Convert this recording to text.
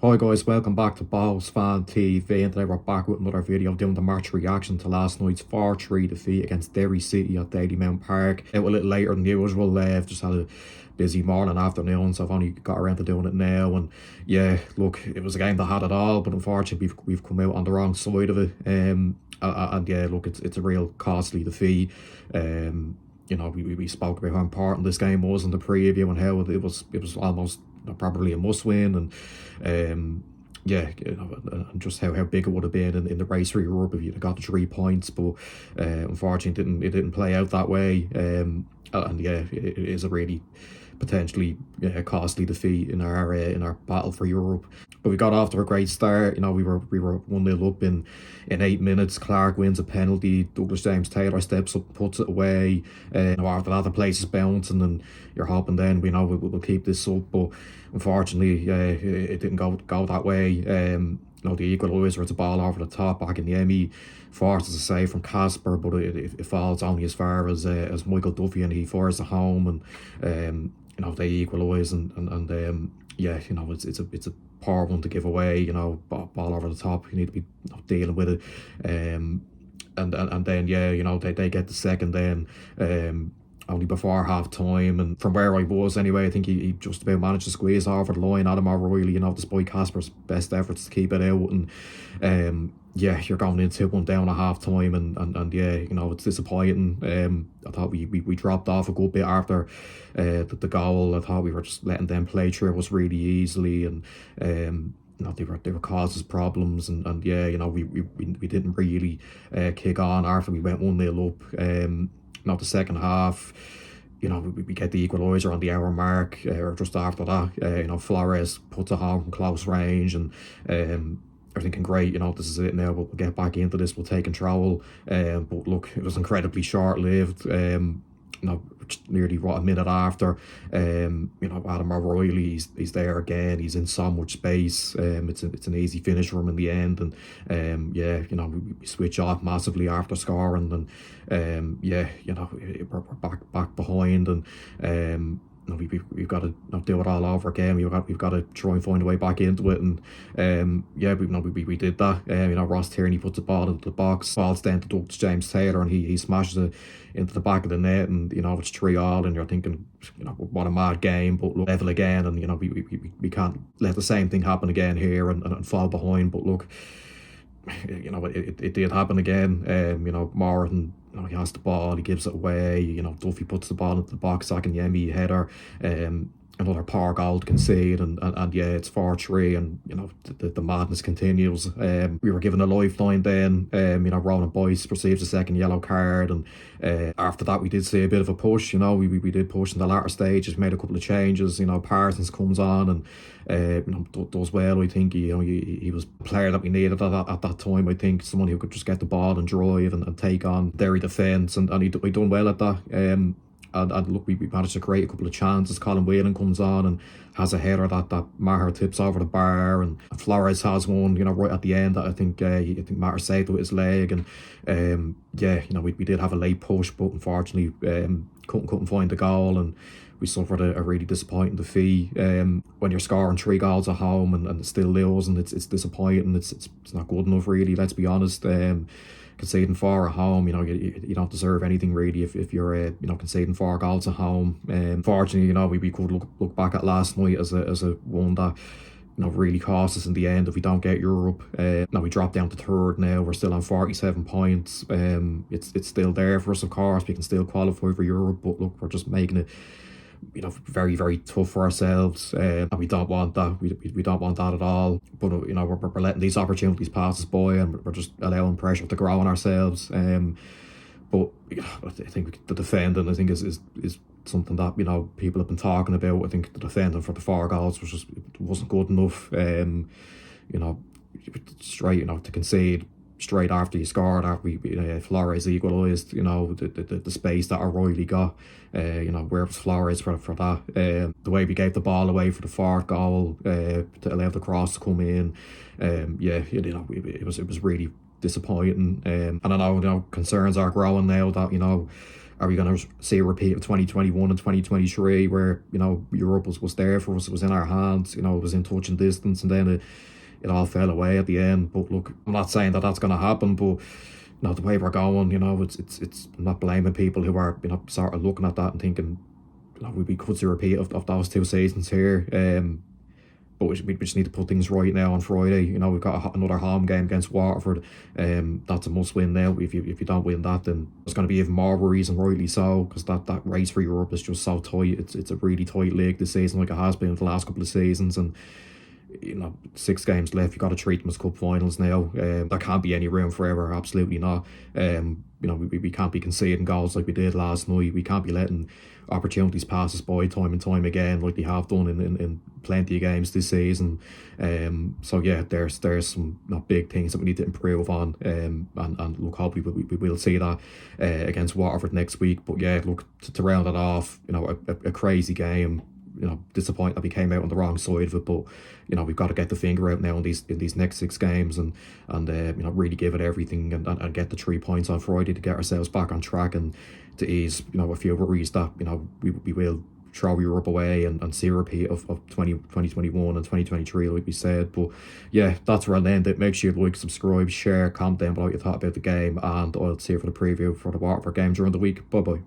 Hi guys, welcome back to Bohs Fan TV, and today we're back with another video doing the match reaction to last night's 4-3 defeat against Derry City at Dalymount Park. Out a little later than usual, I've just had a busy morning, afternoon, so I've only got around to doing it now. And yeah, look, it was a game that had it all, but unfortunately we've come out on the wrong side of it. And yeah, look, it's a real costly defeat. You know, we spoke about how important this game was in the preview and how it was almost probably a must win. And yeah, you know, and just how big it would have been in the race for Europe if you'd have got the 3 points. But unfortunately it didn't play out that way. And yeah, it is a really potentially costly defeat in our battle for Europe. But we got off to a great start. You know, we were 1-0 up in 8 minutes. Clark wins a penalty. Douglas James Taylor steps up, puts it away. You know, after that the place is bouncing, and you're hoping then we'll keep this up. But unfortunately, it didn't go that way. You know, the equaliser, it's a ball over the top back in the Emmy, forces a save from Casper, but it falls only as far as Michael Duffy, and he fires it home, and you know, they equalise, and yeah, you know, it's a poor one to give away. You know, ball over the top, you need to be dealing with it. And then yeah, you know, they get the second then only before half time, and from where I was anyway, I think he just about managed to squeeze over the line. Adam O'Reilly, you know, despite Casper's best efforts to keep it out, and yeah, you're going in 2-1 down at half time, and yeah, you know, it's disappointing. I thought we dropped off a good bit after the goal. I thought we were just letting them play through us really easily, and you know, they were causing us problems, and yeah, you know, we didn't really kick on after we went 1-0 up. You know, the second half, you know, we get the equaliser on the hour mark, or just after that. You know, Flores puts it home from close range, and are thinking, great, you know, this is it now, we'll get back into this, we'll take control. But look, it was incredibly short-lived. You know, nearly a minute after, you know, Adam O'Reilly, he's there again, he's in so much space. It's an easy finish for him in the end, and yeah, you know, we switch off massively after scoring, and yeah, you know, we're back behind, and you know, we've got to do it all over again. We've got to try and find a way back into it, and yeah, we did that. You know, Ross Tierney puts the ball into the box, falls down to Douglas James Taylor, and he smashes it into the back of the net, and you know, it's 3-3, and you're thinking, you know, what a mad game, but look, level again, and you know, we can't let the same thing happen again here and fall behind. But look, you know, it did happen again. You know, Morton, you know, he has the ball, he gives it away. You know, Duffy puts the ball into the box, second the Emmy header. Another poor goal to concede, and yeah, it's 4-3, and you know, the madness continues. We were given a lifeline then. You know, Ronan Boyce receives a second yellow card, and after that we did see a bit of a push. You know, we did push in the latter stages, made a couple of changes. You know, Parsons comes on and you know, does well. I think he was a player that we needed at that time. I think someone who could just get the ball and drive and take on Derry defence, and he done well at that. And look, we managed to create a couple of chances. Colin Whelan comes on and has a header that Maher tips over the bar, and Flores has one, you know, right at the end that I think Maher saved with his leg. And yeah, you know, we did have a late push, but unfortunately couldn't find the goal, and we suffered a really disappointing defeat. When you're scoring 3 goals at home and still losing, it's disappointing. It's not good enough, really, let's be honest. Conceding 4 at home, you know, you don't deserve anything really if you're you know, conceding 4 goals at home. Fortunately, you know, we could look back at last night as a one that, you know, really cost us in the end if we don't get Europe. Now we drop down to 3rd now. We're still on 47 points. It's still there for us, of course. We can still qualify for Europe, but look, we're just making it, you know, very, very tough for ourselves, and we don't want that. We don't want that at all. But you know, we're letting these opportunities pass us by, and we're just allowing pressure to grow on ourselves. But you know, I think the defending, I think, is something that, you know, people have been talking about. I think the defending for the 4 goals wasn't good enough. You know, straight, you know, to concede straight after you scored, after Flores equalised, you know, the space that O'Reilly got, you know, where was Flores for that? The way we gave the ball away for the 4th goal, to allow the cross to come in, yeah, you know, it was really disappointing. And I know, you know, concerns are growing now that, you know, Are we going to see a repeat of 2021 and 2023 where, Europe was there for us, it was in our hands, it was in touch and distance, and then it all fell away at the end. But look, I'm not saying that that's going to happen, but the way we're going, it's I'm not blaming people who are, sort of looking at that and thinking, we could see a repeat of those 2 seasons here. But we just need to put things right now on Friday. We've got another home game against Waterford. That's a must win now. If you don't win that, then there's going to be even more worries, and rightly so, because that race for Europe is just so tight. It's a really tight league this season, like it has been the last couple of seasons. And 6 games left. You got to treat them as cup finals now. There can't be any room for error. Absolutely not. We can't be conceding goals like we did last night. We can't be letting opportunities pass us by time and time again, like they have done in plenty of games this season. So yeah, there's some big things that we need to improve on. And look, hopefully we will see that against Waterford next week. But yeah, look, to round it off, a crazy game. Disappointed that we came out on the wrong side of it, but we've got to get the finger out now in these next 6 games, and really give it everything, and get the 3 points on Friday to get ourselves back on track, and to ease a few worries that we will throw Europe away and see a repeat of 2021 and 2023 like we said. But yeah, that's where I'll end it. Make sure you like, subscribe, share, comment down below what you thought about the game, and I'll see you for the preview for the Waterford game during the week. Bye bye.